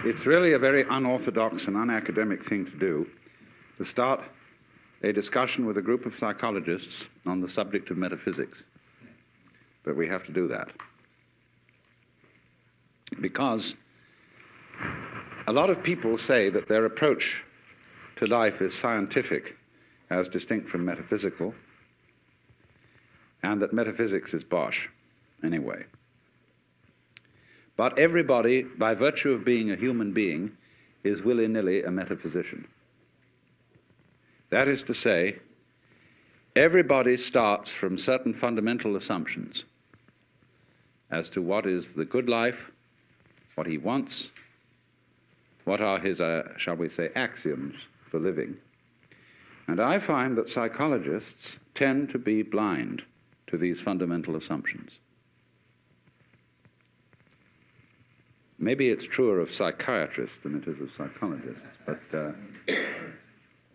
It's really a very unorthodox and unacademic thing to do, to start a discussion with a group of psychologists on the subject of metaphysics. But we have to do that. Because a lot of people say that their approach to life is scientific as distinct from metaphysical, and that metaphysics is bosh anyway. But everybody, by virtue of being a human being, is willy-nilly a metaphysician. That is to say, everybody starts from certain fundamental assumptions as to what is the good life, what he wants, what are his, shall we say, axioms for living. And I find that psychologists tend to be blind to these fundamental assumptions. Maybe it's truer of psychiatrists than it is of psychologists, but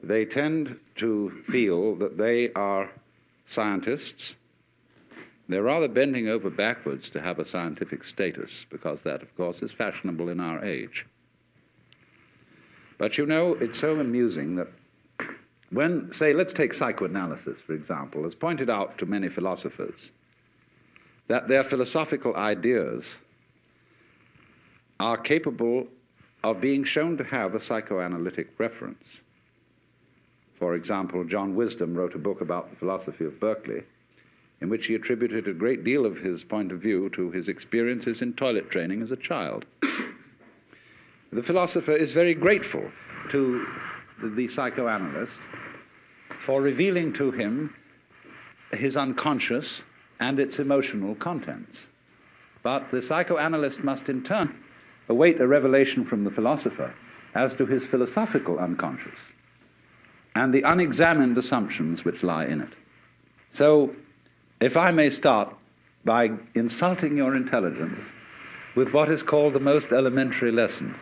they tend to feel that they are scientists. They're rather bending over backwards to have a scientific status, because that, of course, is fashionable in our age. But you know, it's so amusing that when, say, let's take psychoanalysis, for example, as pointed out to many philosophers, that their philosophical ideas are capable of being shown to have a psychoanalytic reference. For example, John Wisdom wrote a book about the philosophy of Berkeley, in which he attributed a great deal of his point of view to his experiences in toilet training as a child. The philosopher is very grateful to the psychoanalyst for revealing to him his unconscious and its emotional contents. But the psychoanalyst must in turn await a revelation from the philosopher as to his philosophical unconscious and the unexamined assumptions which lie in it. So, if I may start by insulting your intelligence with what is called the most elementary lesson,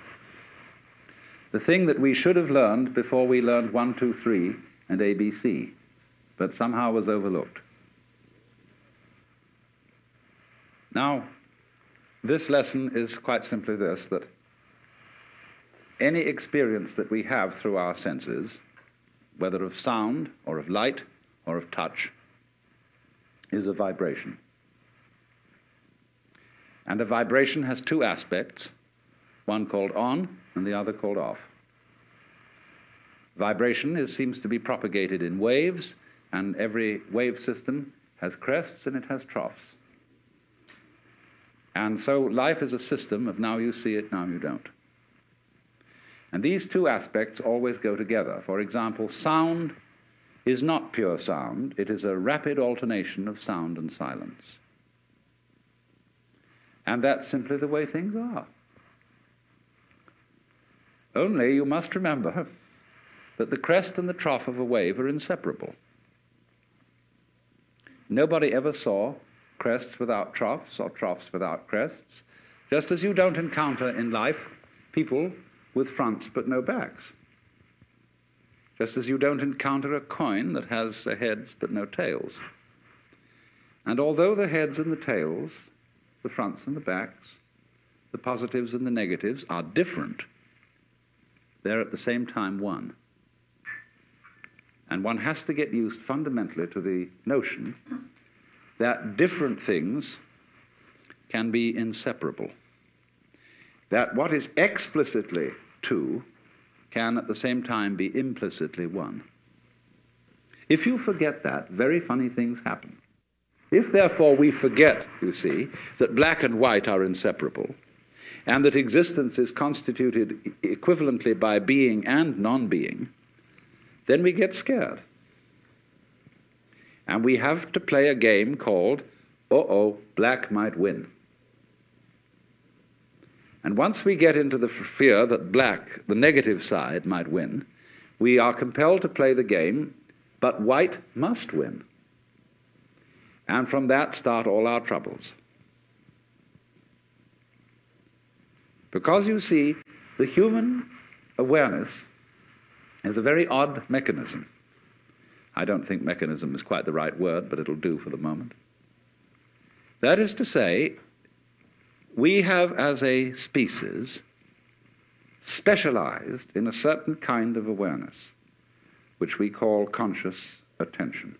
the thing that we should have learned before we learned 1, 2, 3 and ABC, but somehow was overlooked. Now, this lesson is quite simply this, that any experience that we have through our senses, whether of sound or of light or of touch, is a vibration. And a vibration has two aspects, one called on and the other called off. Vibration seems to be propagated in waves, and every wave system has crests and it has troughs. And so life is a system of now you see it, now you don't. And these two aspects always go together. For example, sound is not pure sound. It is a rapid alternation of sound and silence. And that's simply the way things are. Only you must remember that the crest and the trough of a wave are inseparable. Nobody ever saw crests without troughs or troughs without crests, just as you don't encounter in life people with fronts but no backs, just as you don't encounter a coin that has heads but no tails. And although the heads and the tails, the fronts and the backs, the positives and the negatives are different, they're at the same time one. And one has to get used fundamentally to the notion that different things can be inseparable. That what is explicitly two can at the same time be implicitly one. If you forget that, very funny things happen. If therefore we forget, you see, that black and white are inseparable, and that existence is constituted equivalently by being and non-being, then we get scared. And we have to play a game called, uh-oh, black might win. And once we get into the fear that black, the negative side, might win, we are compelled to play the game, but white must win. And from that start all our troubles. Because you see, the human awareness is a very odd mechanism. I don't think mechanism is quite the right word, but it'll do for the moment. That is to say, we have as a species specialized in a certain kind of awareness, which we call conscious attention.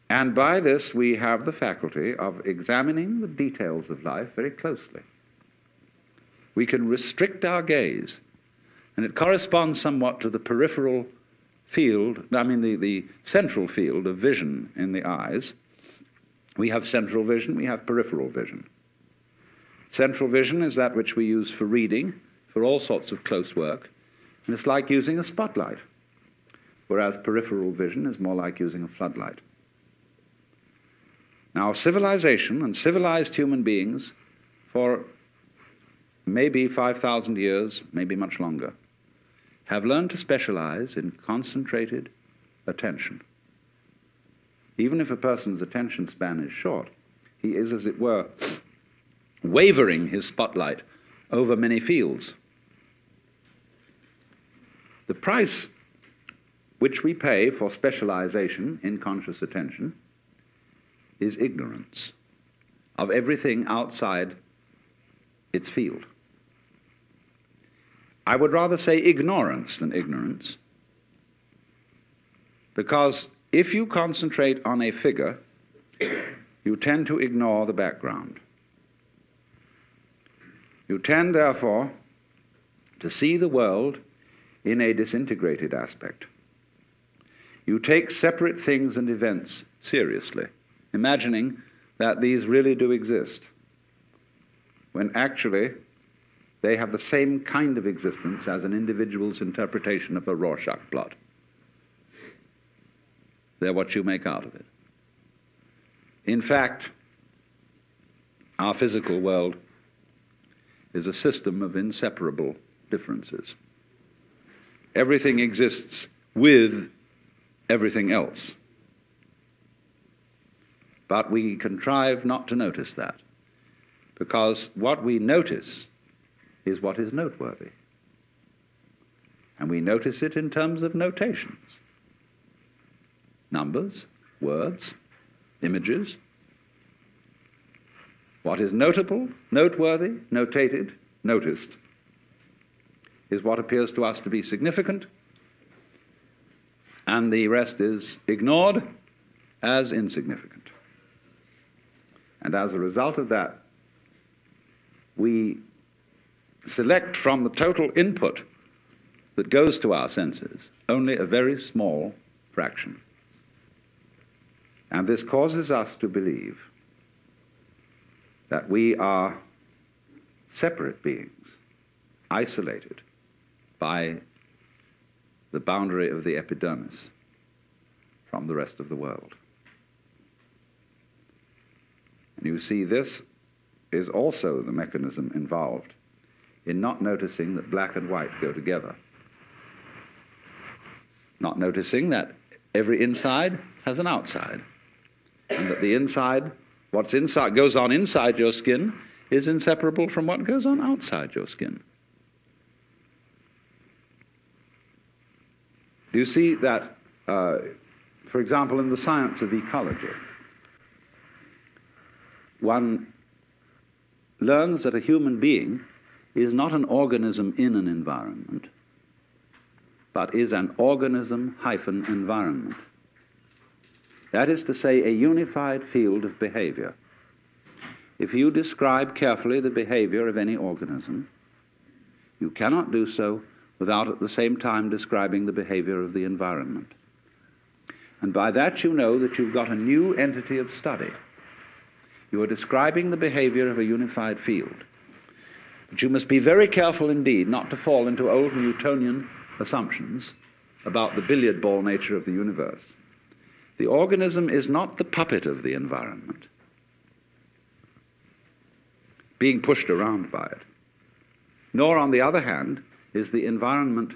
And by this we have the faculty of examining the details of life very closely. We can restrict our gaze, and it corresponds somewhat to the peripheral field, the central field of vision in the eyes. We have central vision, we have peripheral vision. Central vision is that which we use for reading, for all sorts of close work, and it's like using a spotlight, whereas peripheral vision is more like using a floodlight. Now, civilization and civilized human beings for maybe 5,000 years, maybe much longer, have learned to specialize in concentrated attention. Even if a person's attention span is short, he is, as it were, wavering his spotlight over many fields. The price which we pay for specialization in conscious attention is ignorance of everything outside its field. I would rather say ignorance than ignorance, because if you concentrate on a figure, you tend to ignore the background. You tend, therefore, to see the world in a disintegrated aspect. You take separate things and events seriously, imagining that these really do exist, when actually they have the same kind of existence as an individual's interpretation of a Rorschach plot. They're what you make out of it. In fact, our physical world is a system of inseparable differences. Everything exists with everything else. But we contrive not to notice that, because what we notice is what is noteworthy. And we notice it in terms of notations. Numbers, words, images. What is notable, noteworthy, notated, noticed, is what appears to us to be significant, and the rest is ignored as insignificant. And as a result of that, we select from the total input that goes to our senses only a very small fraction. And this causes us to believe that we are separate beings, isolated by the boundary of the epidermis from the rest of the world. And you see, this is also the mechanism involved in not noticing that black and white go together. Not noticing that every inside has an outside, and that the inside, what's inside, goes on inside your skin, is inseparable from what goes on outside your skin. Do you see that, for example, in the science of ecology, one learns that a human being is not an organism in an environment, but is an organism-environment. That is to say, a unified field of behavior. If you describe carefully the behavior of any organism, you cannot do so without at the same time describing the behavior of the environment. And by that you know that you've got a new entity of study. You are describing the behavior of a unified field. But you must be very careful indeed not to fall into old Newtonian assumptions about the billiard ball nature of the universe. The organism is not the puppet of the environment, being pushed around by it. Nor, on the other hand, is the environment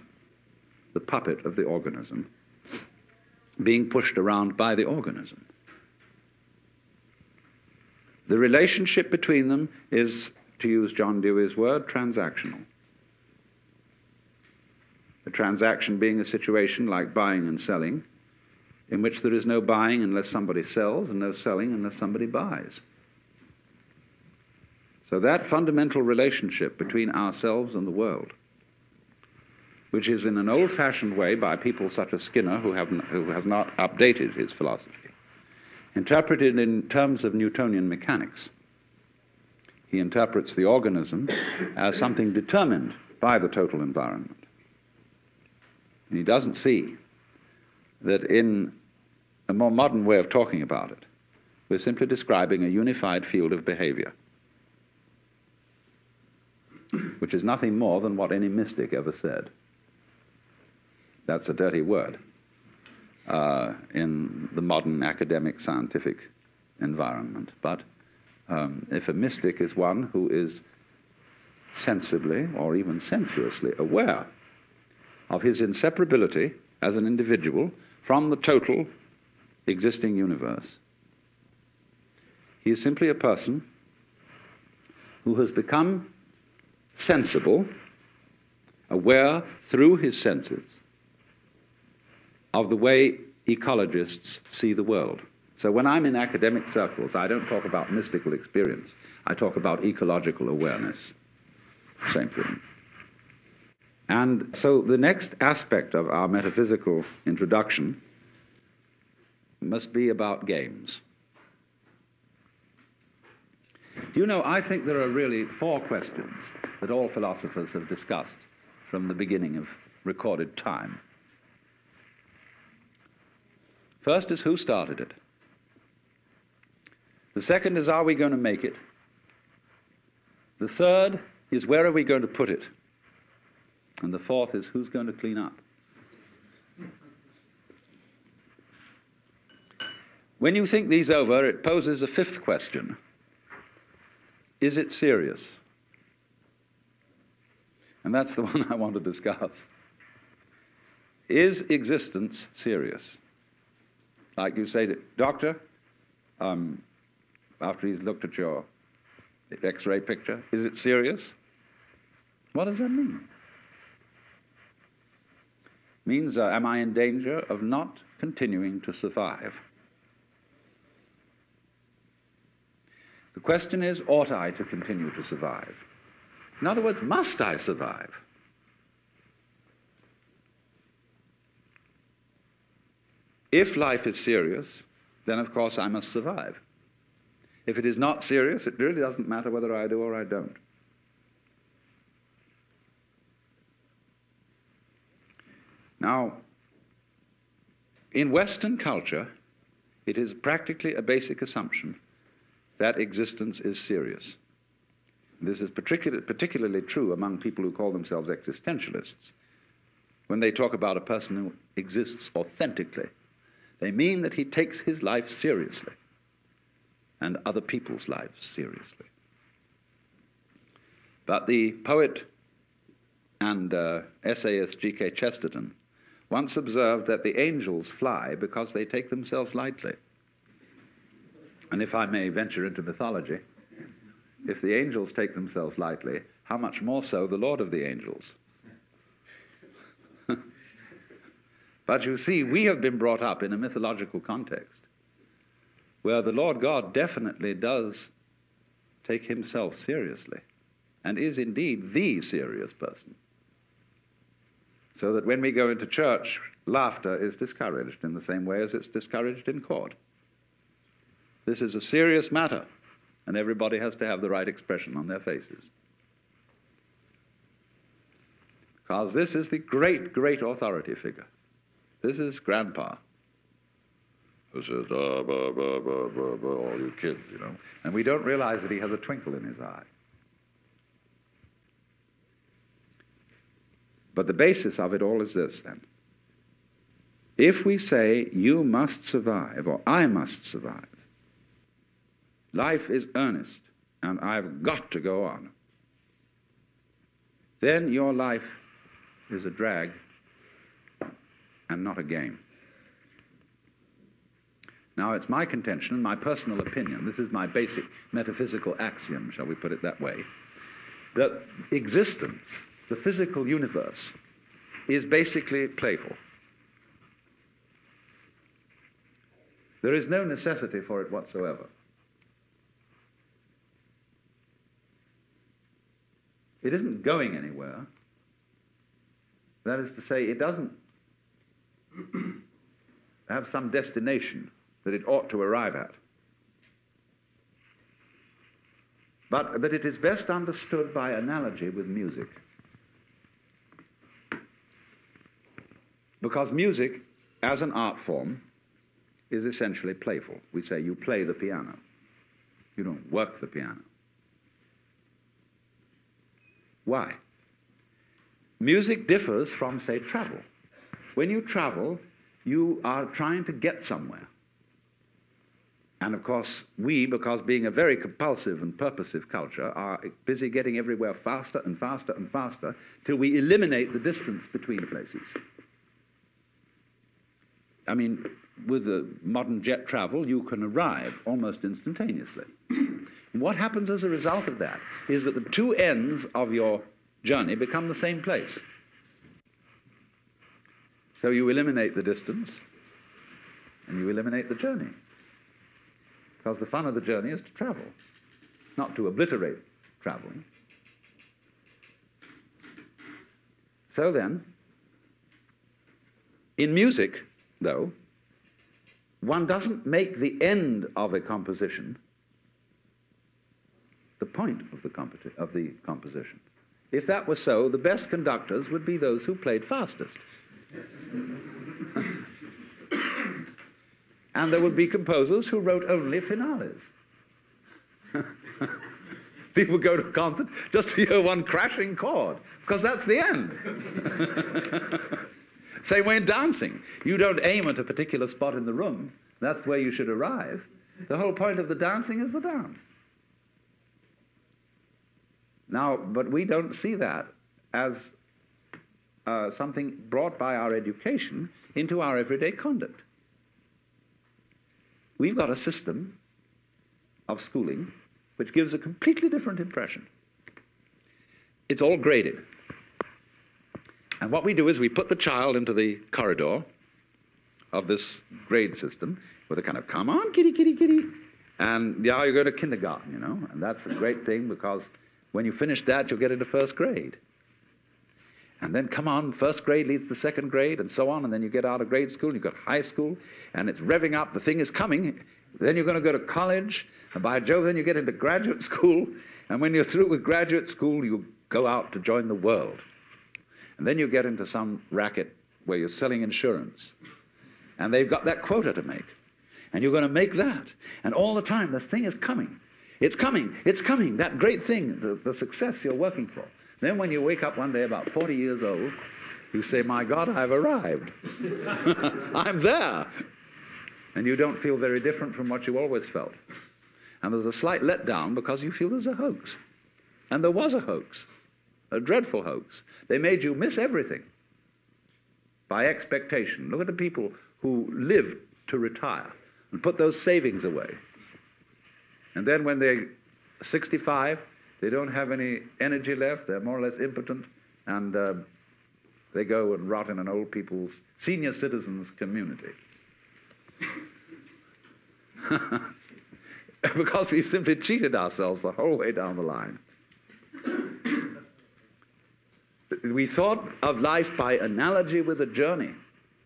the puppet of the organism, being pushed around by the organism. The relationship between them is, to use John Dewey's word, transactional. A transaction being a situation like buying and selling, in which there is no buying unless somebody sells, and no selling unless somebody buys. So that fundamental relationship between ourselves and the world, which is in an old-fashioned way by people such as Skinner, who has not updated his philosophy, interpreted in terms of Newtonian mechanics. He interprets the organism as something determined by the total environment. And he doesn't see that in a more modern way of talking about it, we're simply describing a unified field of behavior, which is nothing more than what any mystic ever said. That's a dirty word in the modern academic scientific environment. But if a mystic is one who is sensibly or even sensuously aware of his inseparability as an individual from the total existing universe, he is simply a person who has become sensible, aware through his senses of the way ecologists see the world. So when I'm in academic circles, I don't talk about mystical experience. I talk about ecological awareness. Same thing. And so the next aspect of our metaphysical introduction must be about games. Do you know, I think there are really 4 questions that all philosophers have discussed from the beginning of recorded time. First is, who started it? The second is, are we going to make it? The third is, where are we going to put it? And the fourth is, who's going to clean up? When you think these over, it poses a 5th question. Is it serious? And that's the one I want to discuss. Is existence serious? Like you say to doctor, after he's looked at your X-ray picture, is it serious? What does that mean? It means, am I in danger of not continuing to survive? The question is, ought I to continue to survive? In other words, must I survive? If life is serious, then of course I must survive. If it is not serious, it really doesn't matter whether I do or I don't. Now, in Western culture, it is practically a basic assumption that existence is serious. This is particularly true among people who call themselves existentialists. When they talk about a person who exists authentically, they mean that he takes his life seriously and other people's lives seriously. But the poet and essayist G.K. Chesterton once observed that the angels fly because they take themselves lightly. And if I may venture into mythology, if the angels take themselves lightly, how much more so the Lord of the angels? But you see, we have been brought up in a mythological context where the Lord God definitely does take himself seriously and is indeed the serious person. So that when we go into church, laughter is discouraged in the same way as it's discouraged in court. This is a serious matter, and everybody has to have the right expression on their faces. Because this is the great, great authority figure. This is Grandpa, who says, all you kids, you know. And we don't realize that he has a twinkle in his eye. But the basis of it all is this, then. If we say, you must survive, or I must survive, life is earnest, and I've got to go on, then your life is a drag and not a game. Now, it's my contention, my personal opinion, this is my basic metaphysical axiom, shall we put it that way, that existence, the physical universe, is basically playful. There is no necessity for it whatsoever. It isn't going anywhere. That is to say, it doesn't have some destination that it ought to arrive at. But that it is best understood by analogy with music. Because music, as an art form, is essentially playful. We say you play the piano. You don't work the piano. Why? Music differs from, say, travel. When you travel, you are trying to get somewhere. And of course, we, because being a very compulsive and purposive culture, are busy getting everywhere faster and faster and faster till we eliminate the distance between places. I mean, with the modern jet travel, you can arrive almost instantaneously. And what happens as a result of that is that the two ends of your journey become the same place. So you eliminate the distance and you eliminate the journey. Because the fun of the journey is to travel, not to obliterate traveling. So then, in music, though, one doesn't make the end of a composition the point of the composition. If that were so, the best conductors would be those who played fastest. And there would be composers who wrote only finales. People go to a concert just to hear one crashing chord, because that's the end. Same way in dancing. You don't aim at a particular spot in the room. That's where you should arrive. The whole point of the dancing is the dance. Now, but we don't see that as something brought by our education into our everyday conduct. We've got a system of schooling which gives a completely different impression. It's all graded. And what we do is we put the child into the corridor of this grade system with a kind of, come on, kitty, kitty, kitty. And now you go to kindergarten, you know, and that's a great thing because when you finish that, you'll get into first grade. And then, come on, first grade leads to second grade, and so on, and then you get out of grade school, and you've got high school, and it's revving up, the thing is coming. Then you're going to go to college, and by Jove, then you get into graduate school, and when you're through with graduate school, you go out to join the world. And then you get into some racket where you're selling insurance, and they've got that quota to make, and you're going to make that, and all the time, the thing is coming. It's coming, that great thing, the success you're working for. Then when you wake up one day about 40 years old, you say, my God, I've arrived. I'm there. And you don't feel very different from what you always felt. And there's a slight letdown because you feel there's a hoax. And there was a hoax, a dreadful hoax. They made you miss everything by expectation. Look at the people who live to retire and put those savings away. And then when they're 65, they don't have any energy left, they're more or less impotent, and they go and rot in an old people's, senior citizens community. Because we've simply cheated ourselves the whole way down the line. We thought of life by analogy with a journey,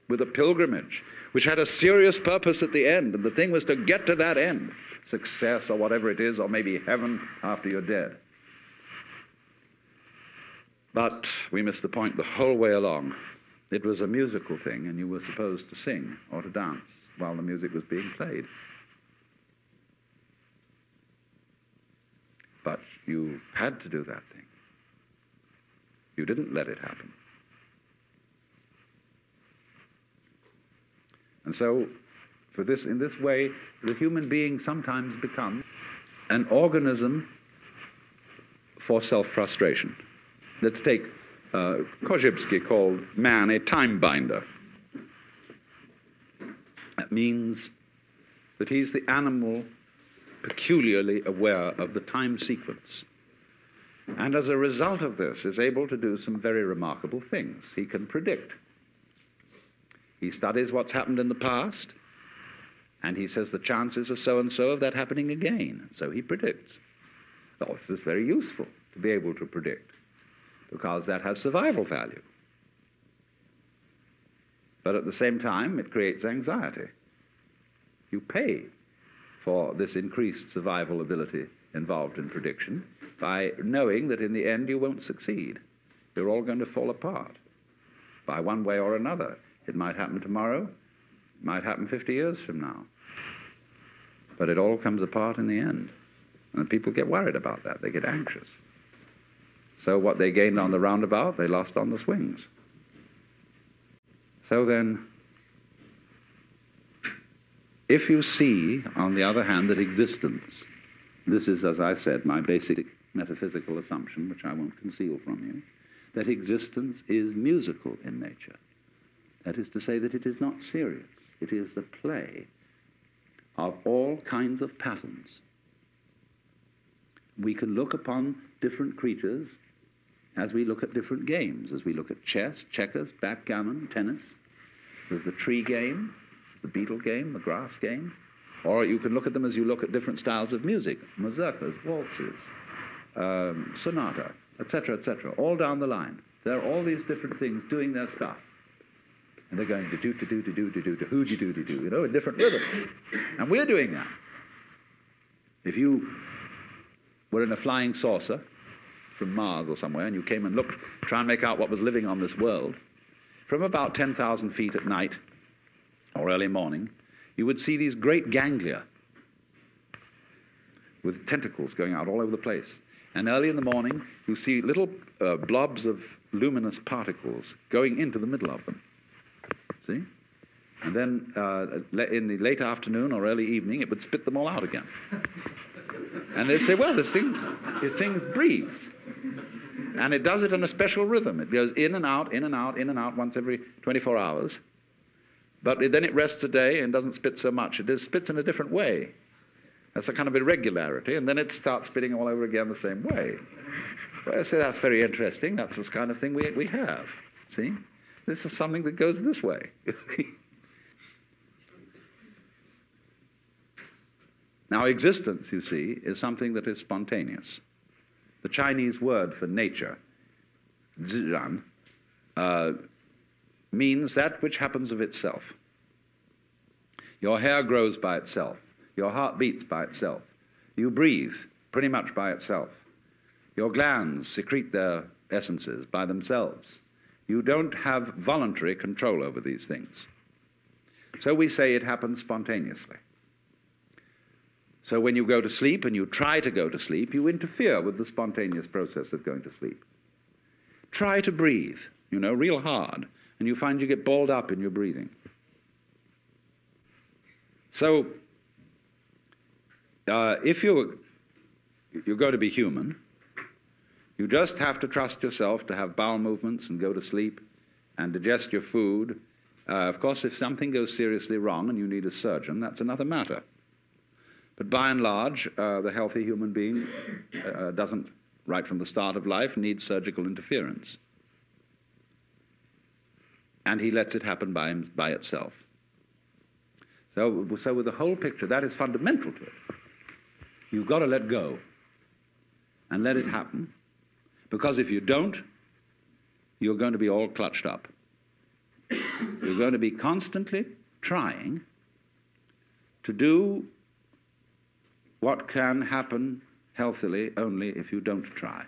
with a pilgrimage, which had a serious purpose at the end, and the thing was to get to that end, success or whatever it is, or maybe heaven after you're dead. But we missed the point the whole way along. It was a musical thing, and you were supposed to sing or to dance while the music was being played. But you had to do that thing. You didn't let it happen. And so, in this way, the human being sometimes becomes an organism for self-frustration. Let's take Korzybski called man a time binder. That means that he's the animal peculiarly aware of the time sequence. And as a result of this, is able to do some very remarkable things. He can predict. He studies what's happened in the past, and he says the chances are so-and-so of that happening again. So he predicts. Oh, this is very useful to be able to predict. because that has survival value. But at the same time, it creates anxiety. You pay for this increased survival ability involved in prediction by knowing that in the end you won't succeed. You're all going to fall apart by one way or another. It might happen tomorrow, it might happen 50 years from now. But it all comes apart in the end. And people get worried about that. They get anxious. So what they gained on the roundabout, they lost on the swings. So then, if you see, on the other hand, that existence, this is, as I said, my basic metaphysical assumption, which I won't conceal from you, that existence is musical in nature. That is to say that it is not serious. It is the play of all kinds of patterns. We can look upon different creatures as we look at different games, as we look at chess, checkers, backgammon, tennis. There's the tree game, the beetle game, the grass game. Or you can look at them as you look at different styles of music, mazurkas, waltzes, sonata, etc., all down the line. There are all these different things doing their stuff. And they're going to do, hoo-de-doo-de-doo, you know, in different rhythms. And we're doing that. If you were in a flying saucer from Mars or somewhere, and you came and looked, try and make out what was living on this world, from about 10,000 feet at night or early morning, you would see these great ganglia with tentacles going out all over the place. And early in the morning, you see little blobs of luminous particles going into the middle of them. See? And then in the late afternoon or early evening, it would spit them all out again. And they'd say, well, this thing breathes. And it does it in a special rhythm. It goes in and out, in and out, in and out once every 24 hours. But then it rests a day and doesn't spit so much. It spits in a different way. That's a kind of irregularity. And then it starts spitting all over again the same way. Well, I say that's very interesting. That's this kind of thing we have. See? This is something that goes this way. You see? Now, existence, you see, is something that is spontaneous. The Chinese word for nature, zhiran, means that which happens of itself. Your hair grows by itself. Your heart beats by itself. You breathe pretty much by itself. Your glands secrete their essences by themselves. You don't have voluntary control over these things. So we say it happens spontaneously. So when you go to sleep and you try to go to sleep, you interfere with the spontaneous process of going to sleep. Try to breathe, you know, real hard, and you find you get balled up in your breathing. So if you're going to be human, you just have to trust yourself to have bowel movements and go to sleep and digest your food. Of course, if something goes seriously wrong and you need a surgeon, that's another matter. But by and large, the healthy human being doesn't, right from the start of life, need surgical interference. And he lets it happen by itself. So with the whole picture, that is fundamental to it. You've got to let go and let it happen. Because if you don't, you're going to be all clutched up. You're going to be constantly trying to do what can happen healthily only if you don't try.